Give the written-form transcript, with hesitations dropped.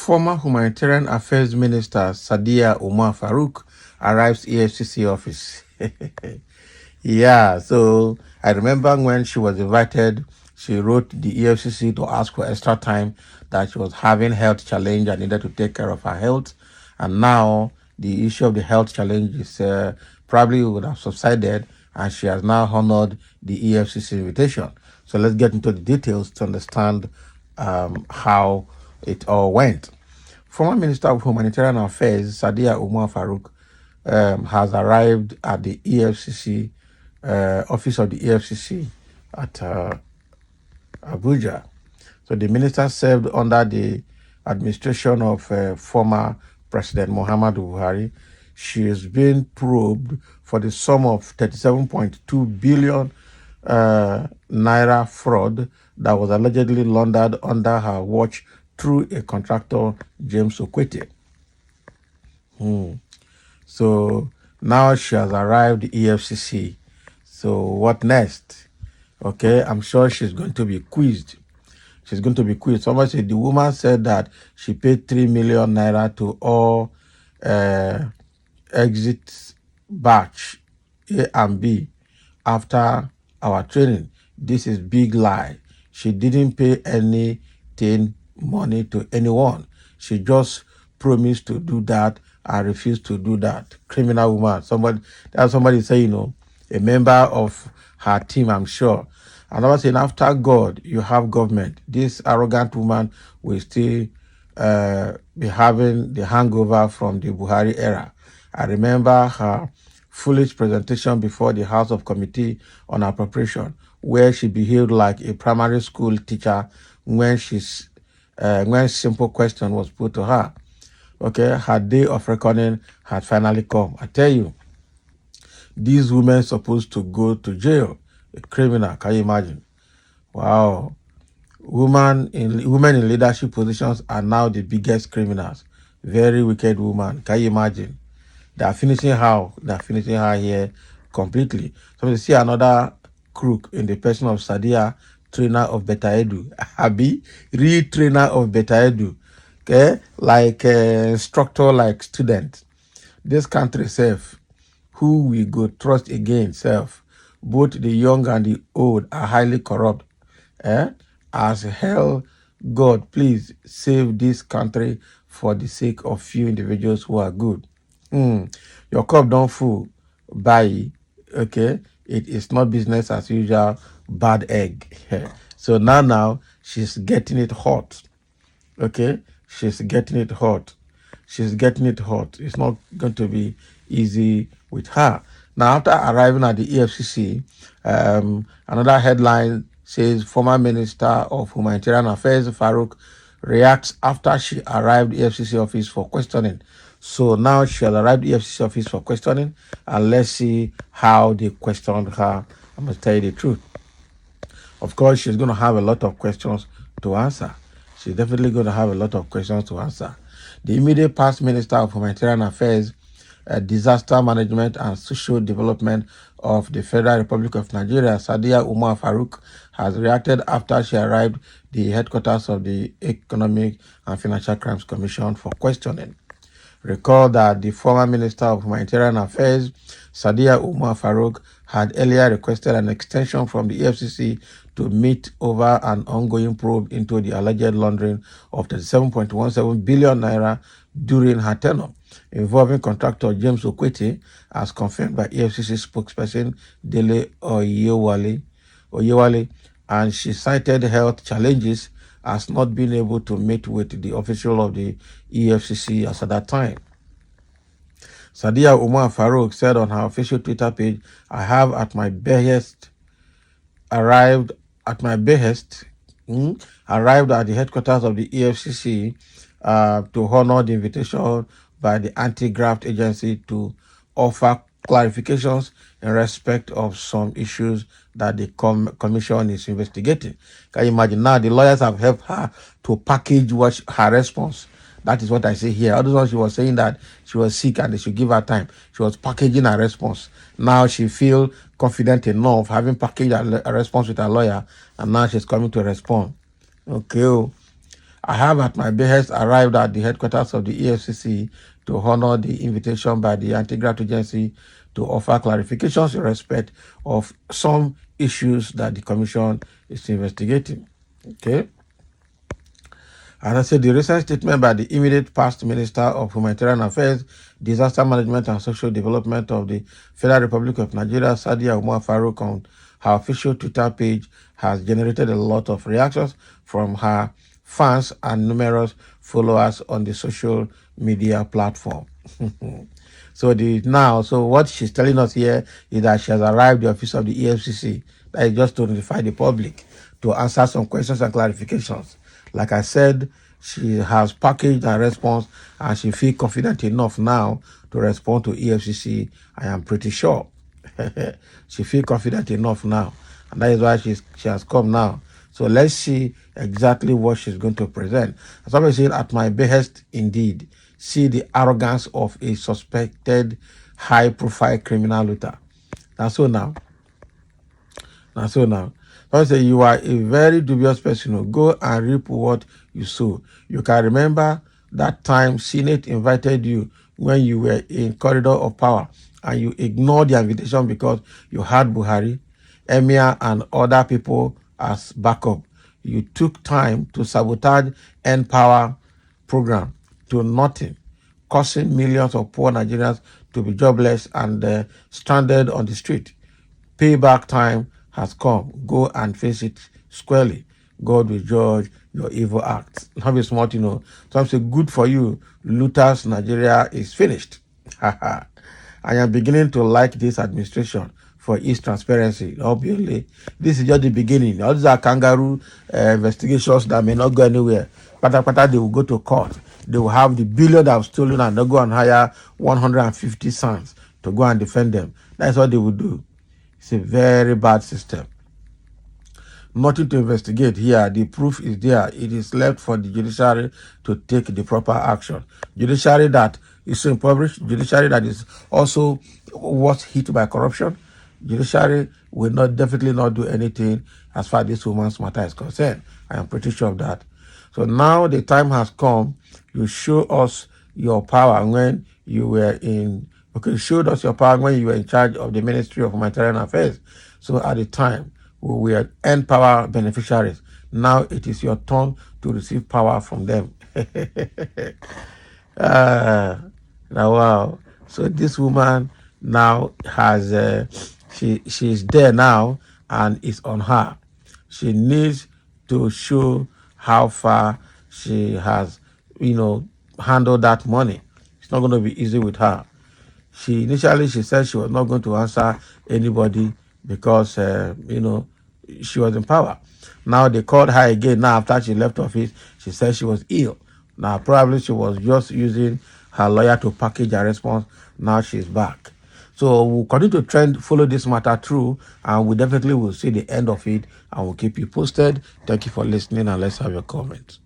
Former Humanitarian Affairs Minister Sadia Umar Farouq arrives EFCC office. Yeah, so I remember when she was invited, she wrote the EFCC to ask for extra time, that she was having health challenge and needed to take care of her health. And now the issue of the health challenge is probably would have subsided, and she has now honored the EFCC invitation. So let's get into the details to understand how it all went. Former Minister of Humanitarian Affairs Sadia Umar Farouq has arrived at the EFCC office of the EFCC at Abuja. So the minister served under the administration of former President Muhammadu Buhari. She is being probed for the sum of 37.2 billion naira fraud that was allegedly laundered under her watch through a contractor, James Okwete. So now she has arrived at EFCC. So what next? Okay, I'm sure she's going to be quizzed. She's going to be quizzed. Somebody said the woman said that she paid 3 million naira to all exit batch A and B after our training. This is big lie. She didn't pay anything money to anyone. She just promised to do that and refused to do that. Criminal woman. Somebody say, a member of her team, I'm sure. And I was saying, after God, you have government. This arrogant woman will still be having the hangover from the Buhari era. I remember her foolish presentation before the House of Committee on Appropriation, where she behaved like a primary school teacher when simple question was put to her. Okay, her day of reckoning had finally come. I tell you, these women supposed to go to jail. A criminal, can you imagine? Wow. Women in leadership positions are now the biggest criminals. Very wicked woman. Can you imagine? They are finishing how? They are finishing her here completely. So we see another crook in the person of Sadia, trainer of Beta Edu. Abi, real trainer of Beta Edu. Okay? Like instructor, like student. This country self, who we go trust again self. Both the young and the old are highly corrupt. As hell, God, please save this country for the sake of few individuals who are good. Your cup don't full. Buy. Okay? It is not business as usual. Bad egg. So now she's getting it hot. Okay? She's getting it hot. She's getting it hot. It's not going to be easy with her. Now, after arriving at the EFCC, another headline says former Minister of Humanitarian Affairs Farouq reacts after she arrived at the EFCC office for questioning. So now she has arrived at the EFCC office for questioning, and let's see how they questioned her. I must tell you the truth. Of course, she's going to have a lot of questions to answer. She's definitely going to have a lot of questions to answer. The immediate past Minister of Humanitarian Affairs, Disaster Management and Social Development of the Federal Republic of Nigeria, Sadia Umar Farouq, has reacted after she arrived at the headquarters of the Economic and Financial Crimes Commission for questioning. Recall that the former Minister of Humanitarian Affairs, Sadia Umar Farouq, had earlier requested an extension from the EFCC to meet over an ongoing probe into the alleged laundering of 37.17 billion naira during her tenure, involving contractor James Okwete, as confirmed by EFCC spokesperson Dele Oyewale, and she cited health challenges as not being able to meet with the official of the EFCC as at that time. Sadia Umar Farouq said on her official Twitter page, I have arrived at the headquarters of the EFCC to honor the invitation by the anti-graft agency to offer clarifications in respect of some issues that the commission is investigating. Can you imagine? Now the lawyers have helped her to package her response. That is what I say here. Otherwise, she was saying that she was sick and they should give her time. She was packaging her response. Now she feels confident enough, having packaged a response with her lawyer, and now she's coming to respond. Okay. I have at my behest arrived at the headquarters of the EFCC to honor the invitation by the anti-graft agency to offer clarifications in respect of some issues that the commission is investigating. Okay. As I said, the recent statement by the immediate past Minister of Humanitarian Affairs, Disaster Management and Social Development of the Federal Republic of Nigeria, Sadia Umar Farouq, on her official Twitter page has generated a lot of reactions from her fans and numerous followers on the social media platform. So what she's telling us here is that she has arrived at the office of the EFCC. That is just to notify the public to answer some questions and clarifications. Like I said, she has packaged her response and she feels confident enough now to respond to EFCC. I am pretty sure. She feels confident enough now. And that is why she has come now. So let's see exactly what she's going to present. As I was saying, at my behest indeed, see the arrogance of a suspected high-profile criminal looter. That's so now. I say you are a very dubious person. Go and reap what you sow. You can remember that time Senate invited you when you were in corridor of power and you ignored the invitation because you had Buhari, Emir, and other people as backup. You took time to sabotage N-Power program to nothing, causing millions of poor Nigerians to be jobless and stranded on the street. Payback time has come. Go and face it squarely. God will judge your evil acts. Not be smart, So I'm saying, good for you. Looters, Nigeria is finished. I am beginning to like this administration for its transparency. Obviously, this is just the beginning. All these are kangaroo investigations that may not go anywhere. They will go to court. They will have the billion that have stolen and they'll go and hire 150 sons to go and defend them. That's what they will do. It's a very bad system. Nothing to investigate here. The proof is there. It is left for the judiciary to take the proper action. Judiciary that is so impoverished, judiciary that is also was hit by corruption, judiciary will definitely not do anything as far as this woman's matter is concerned. I am pretty sure of that. So now the time has come. You show us your power when you were in. Okay, you showed us your power when you were in charge of the Ministry of Humanitarian Affairs. So at the time, we were N-Power beneficiaries. Now it is your turn to receive power from them. Now, wow. So this woman now has, she's there now and it's on her. She needs to show how far she has, handled that money. It's not going to be easy with her. Initially she said she was not going to answer anybody because, she was in power. Now they called her again. Now after she left office, she said she was ill. Now probably she was just using her lawyer to package her response. Now she's back. So we'll continue to follow this matter through, and we definitely will see the end of it, and we'll keep you posted. Thank you for listening, and let's have your comments.